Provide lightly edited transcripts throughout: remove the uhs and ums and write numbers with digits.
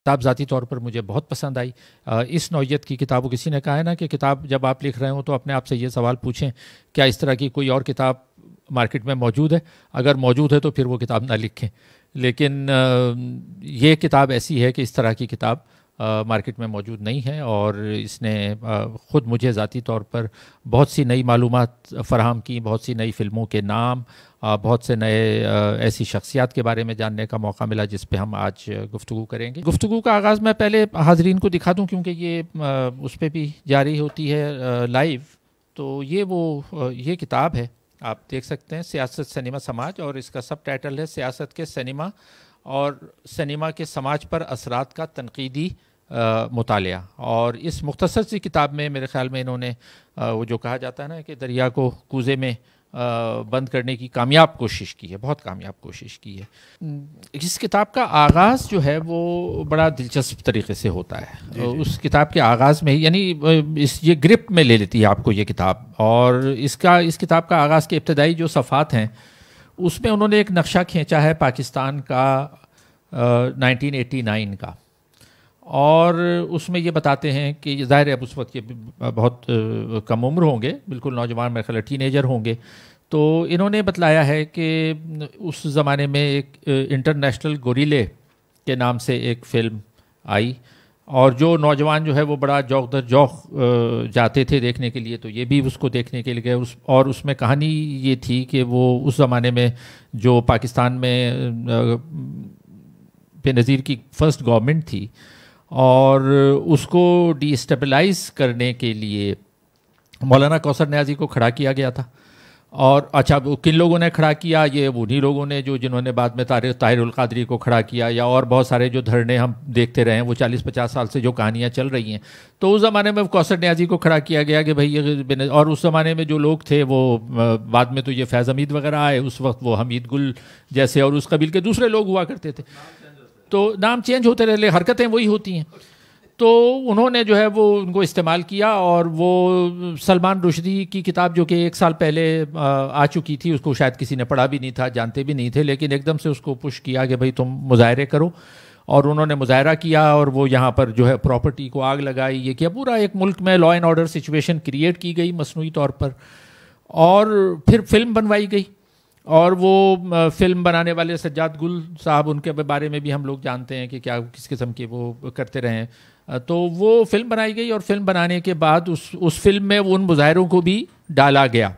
کتاب ذاتی طور پر مجھے بہت پسند آئی. اس نوعیت کی کتابوں، کسی نے کہا ہے نا کہ کتاب جب آپ لکھ رہے ہوں تو اپنے آپ سے یہ سوال پوچھیں کیا اس طرح کی کوئی اور کتاب مارکیٹ میں موجود ہے. اگر موجود ہے تو پھر وہ کتاب نہ لکھیں. لیکن یہ کتاب ایسی ہے کہ اس طرح کی کتاب مارکیٹ میں موجود نہیں ہے، اور اس نے خود مجھے ذاتی طور پر بہت سی نئی معلومات فراہم کی، بہت سی نئی فلموں کے نام، بہت سے نئے ایسی شخصیات کے بارے میں جاننے کا موقع ملا جس پہ ہم آج گفتگو کریں گے. گفتگو کا آغاز میں پہلے حاضرین کو دکھا دوں کیونکہ یہ اس پہ بھی جاری ہوتی ہے لائیو. تو یہ کتاب ہے، آپ دیکھ سکتے ہیں، سیاست، سینما، سماج، اور اس کا سب ٹائٹل ہے سیاست کے سینما اور سینما کے سماج پر اثرات کا تنقیدی مطالعہ. اور اس مختصر سی کتاب میں میرے خیال میں انہوں نے وہ جو کہا جاتا ہے نا کہ دریا کو کوزے میں بند کرنے کی کامیاب کوشش کی ہے، بہت کامیاب کوشش کی ہے. اس کتاب کا آغاز جو ہے وہ بڑا دلچسپ طریقے سے ہوتا ہے. اس کتاب کے آغاز میں ہی یعنی یہ گرپ میں لے لیتی ہے آپ کو یہ کتاب. اور اس کتاب کا آغاز کے ابتدائی جو صفحات ہیں اس میں انہوں نے ایک نقشہ کھینچا ہے پاکستان کا 1989 کا، اور اس میں یہ بتاتے ہیں کہ ظاہر ہے اب اس وقت یہ بہت کم عمر ہوں گے، بالکل نوجوان، میرے خیال ہے ٹین ایجر ہوں گے. تو انہوں نے بتلایا ہے کہ اس زمانے میں ایک انٹرنیشنل گوریلے کے نام سے ایک فلم آئی، اور جو نوجوان جو ہے وہ بڑا جوق در جوق جاتے تھے دیکھنے کے لیے، تو یہ بھی اس کو دیکھنے کے لیے گئے. اور اس میں کہانی یہ تھی کہ وہ اس زمانے میں جو پاکستان میں بے نظیر کی فرسٹ گورنمنٹ تھی، اور اس کو ڈی اسٹیبلائز کرنے کے لیے مولانا کوثر نیازی کو کھڑا کیا گیا تھا. اور اچھا وہ کن لوگوں نے کھڑا کیا؟ یہ انہی لوگوں نے جنہوں نے بعد میں طاہر القادری کو کھڑا کیا، یا اور بہت سارے جو دھرنے ہم دیکھتے رہے ہیں، وہ 40-50 سال سے جو کہانیاں چل رہی ہیں. تو اس زمانے میں کوثر نیازی کو کھڑا کیا گیا کہ بھائی اور اس زمانے میں جو لوگ تھے وہ بعد میں تو یہ فیض حمید وغیرہ آئے، اس وقت وہ حمید گل جیسے اور اس قبیل کے دوسرے لوگ ہوا کرتے تھے. تو نام چینج ہوتے رہے، حرکتیں وہی ہوتی ہیں. تو انہوں نے جو ہے وہ ان کو استعمال کیا، اور وہ سلمان رشدی کی کتاب جو کہ 1 سال پہلے آ چکی تھی، اس کو شاید کسی نے پڑھا بھی نہیں تھا، جانتے بھی نہیں تھے، لیکن ایک دم سے اس کو پش کیا کہ بھائی تم مظاہرے کرو. اور انہوں نے مظاہرہ کیا، اور وہ یہاں پر جو ہے پراپرٹی کو آگ لگائی، یہ کیا، پورا ایک ملک میں law and order situation create کی گئی مصنوعی طور پر. اور پھر فلم بنوائی گئی، اور وہ فلم بنانے والے سجاد گل صاحب، ان کے بارے میں بھی ہم لوگ جانتے ہیں کہ کیا کس قسم کے وہ کرتے رہے ہیں. تو وہ فلم بنائی گئی، اور فلم بنانے کے بعد اس فلم میں ان مظاہروں کو بھی ڈالا گیا.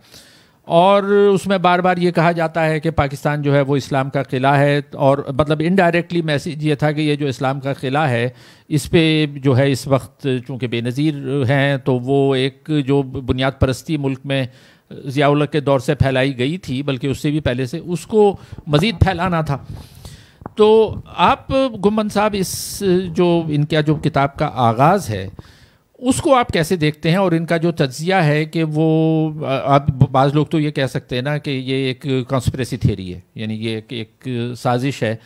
اور اس میں بار بار یہ کہا جاتا ہے کہ پاکستان جو ہے وہ اسلام کا قلعہ ہے، اور مطلب انڈائریکٹلی میسیج یہ تھا کہ یہ جو اسلام کا قلعہ ہے اس پہ جو ہے اس وقت چونکہ بے نظیر ہیں، تو وہ ایک جو بنیاد پرستی ملک میں ضیاء الحق کے دور سے پھیلائی گئی تھی، بلکہ اس سے بھی پہلے سے، اس کو مزید پھیلانا تھا. تو آپ گمبند صاحب اس جو ان کا جو کتاب کا آغاز ہے اس کو آپ کیسے دیکھتے ہیں، اور ان کا جو تجزیہ ہے کہ وہ آپ بعض لوگ تو یہ کہہ سکتے ہیں نا کہ یہ ایک کانسپریسی تھیوری ہے، یعنی یہ ایک سازش ہے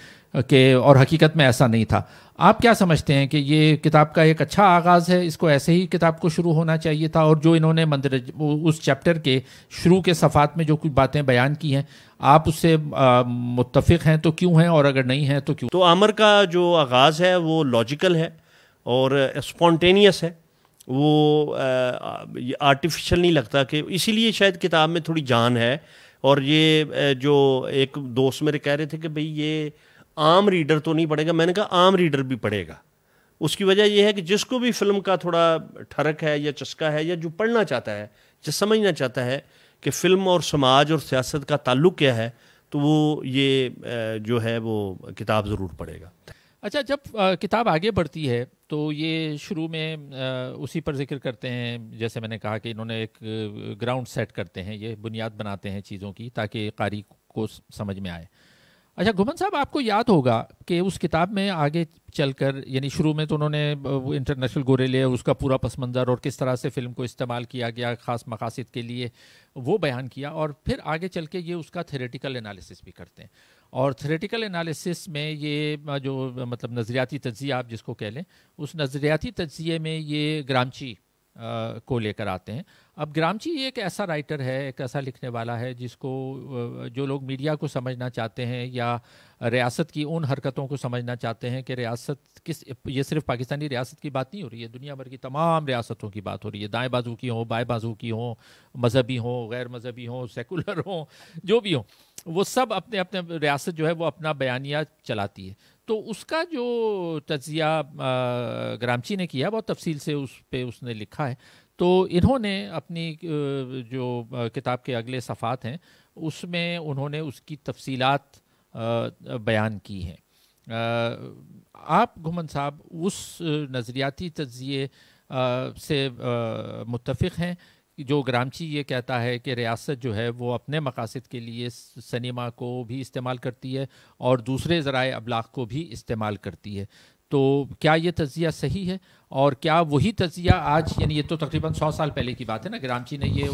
کہ اور حقیقت میں ایسا نہیں تھا. آپ کیا سمجھتے ہیں کہ یہ کتاب کا ایک اچھا آغاز ہے، اس کو ایسے ہی کتاب کو شروع ہونا چاہیے تھا، اور جو انہوں نے اس چیپٹر کے شروع کے صفحات میں جو کچھ باتیں بیان کی ہیں آپ اس سے متفق ہیں تو کیوں ہیں، اور اگر نہیں ہیں تو کیوں؟ تو عامر کا جو آغاز ہے وہ لاجیکل ہے اور اسپونٹینیس ہے، وہ آرٹیفیشل نہیں لگتا، کہ اسی لیے شاید کتاب میں تھوڑی جان ہے. اور یہ جو ایک دوست میرے کہہ رہے تھے کہ بھئی یہ عام ریڈر تو نہیں پڑھے گا، میں نے کہا عام ریڈر بھی پڑھے گا. اس کی وجہ یہ ہے کہ جس کو بھی فلم کا تھوڑا ٹھرک ہے یا چسکا ہے، یا جو پڑھنا چاہتا ہے، جو سمجھنا چاہتا ہے کہ فلم اور سماج اور سیاست کا تعلق کیا ہے، تو وہ یہ جو ہے وہ کتاب ضرور پڑھے گا. اچھا، جب کتاب آگے بڑھتی ہے تو یہ شروع میں اسی پر ذکر کرتے ہیں، جیسے میں نے کہا کہ انہوں نے ایک گراؤنڈ سیٹ کرتے ہیں، یہ بنیاد بناتے ہیں چیزوں کی تاکہ قاری کو سمجھ میں آئے. اچھا گمبند صاحب، آپ کو یاد ہوگا کہ اس کتاب میں آگے چل کر، یعنی شروع میں تو انہوں نے انٹرنیشنل گوریلے اور اس کا پورا پس منظر اور کس طرح سے فلم کو استعمال کیا گیا خاص مقاصد کے لیے وہ بیان کیا، اور پھر آگے چل کے یہ اس کا تھیوریٹیکل انالیسس بھی کرتے ہیں. اور تھیوریٹیکل انالیسس میں یہ جو مطلب نظریاتی تجزیہ آپ جس کو کہہ لیں، اس نظریاتی تجزیے میں یہ گرامچی کو لے کر آتے ہیں. اب گرامچی ایک ایسا رائٹر ہے, ایک ایسا لکھنے والا ہے جس کو جو لوگ میڈیا کو سمجھنا چاہتے ہیں یا ریاست کی ان حرکتوں کو سمجھنا چاہتے ہیں کہ ریاست کس, یہ صرف پاکستانی ریاست کی بات نہیں ہو رہی ہے, دنیا بھر کی تمام ریاستوں کی بات ہو رہی ہے, دائیں بازو کی ہوں, بائیں بازو کی ہوں, مذہبی ہوں, غیر مذہبی ہوں, سیکولر ہوں, جو بھی ہوں, وہ سب اپنے اپنے ریاست جو ہے وہ اپنا بیانیہ چلاتی ہے. تو اس کا جو تجزیہ گرامچی نے کیا بہت تفصیل سے اس پہ اس نے لکھا ہے. تو انہوں نے اپنی جو کتاب کے اگلے صفحات ہیں اس میں انہوں نے اس کی تفصیلات بیان کی ہیں. آپ گھمن صاحب اس نظریاتی تجزیے سے متفق ہیں جو گرامچی یہ کہتا ہے کہ ریاست جو ہے وہ اپنے مقاصد کے لیے سنیما کو بھی استعمال کرتی ہے اور دوسرے ذرائع ابلاغ کو بھی استعمال کرتی ہے؟ تو کیا یہ تجزیہ صحیح ہے, اور کیا وہی تجزیہ آج, یعنی یہ تو تقریباً 100 سال پہلے کی بات ہے نا, گرامچی نے یہ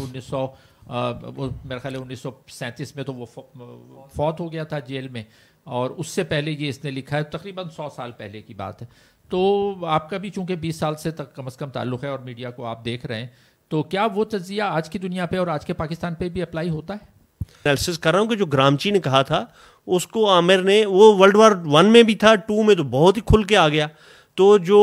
میرے خیال 1937 میں تو وہ فوت ہو گیا تھا جیل میں, اور اس سے پہلے یہ اس نے لکھا ہے, تقریباً 100 سال پہلے کی بات ہے. تو آپ کا بھی چونکہ 20 سال سے تک کم از کم تعلق ہے اور میڈیا کو آپ دیکھ رہے ہیں, تو کیا وہ تجزیہ آج کی دنیا پہ اور آج کے پاکستان پہ بھی اپلائی ہوتا ہے؟ انالیسس کر رہا ہوں کہ جو گرامچی نے کہا تھا اس کو عامر نے, وہ ورلڈ وار 1 میں بھی تھا, 2 میں تو بہت ہی کھل کے آ گیا. تو جو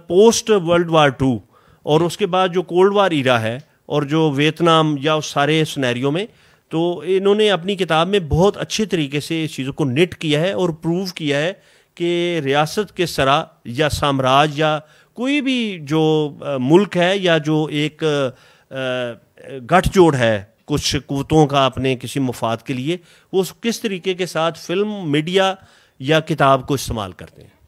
پوسٹ ورلڈ وار 2 اور اس کے بعد جو کولڈ وار ایرا ہے اور جو ویتنام یا اس سارے سنیریو میں, تو انہوں نے اپنی کتاب میں بہت اچھے طریقے سے اس چیزوں کو نٹ کیا ہے اور پروو کیا ہے کہ ریاست کے سرا یا سامراج یا کوئی بھی جو ملک ہے یا جو ایک گٹھ جوڑ ہے کچھ قوتوں کا اپنے کسی مفاد کے لیے, وہ کس طریقے کے ساتھ فلم, میڈیا یا کتاب کو استعمال کرتے ہیں.